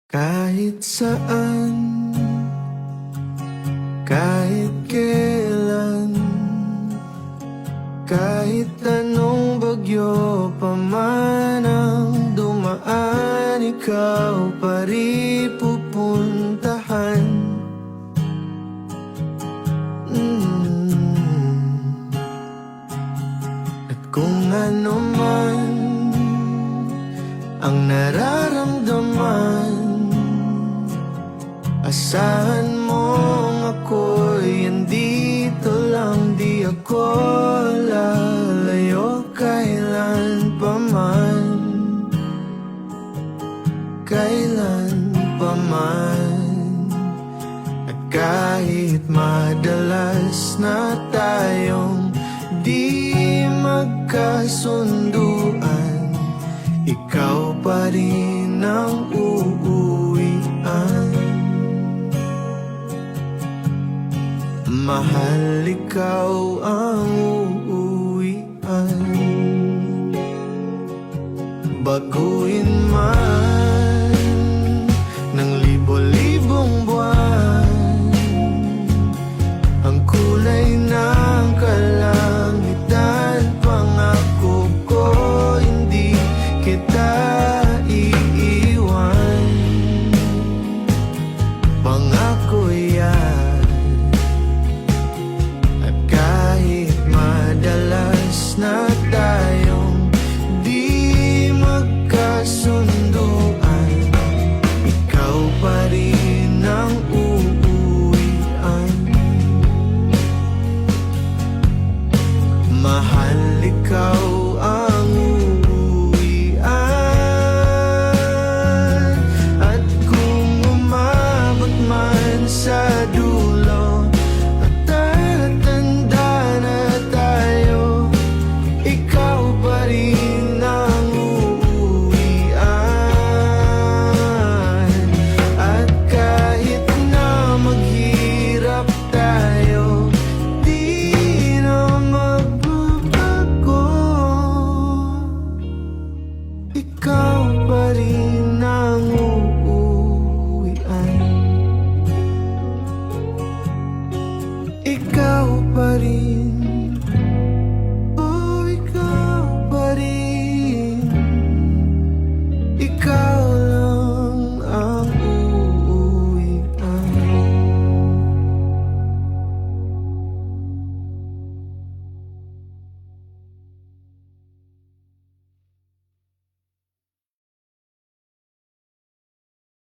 Kahit saan, kahit kailan, kahit anong bagyo pa man ang dumaan, ikaw pa rin pupuntahan. At kung ano man ang nararamdaman, asahan mong ako'y andito lang, di ako lalayo kailan pa man, kailan pa man. At kahit madalas na tayong di magkasunduan, ikaw pa rin ang uuwian. Mahal, ikaw ang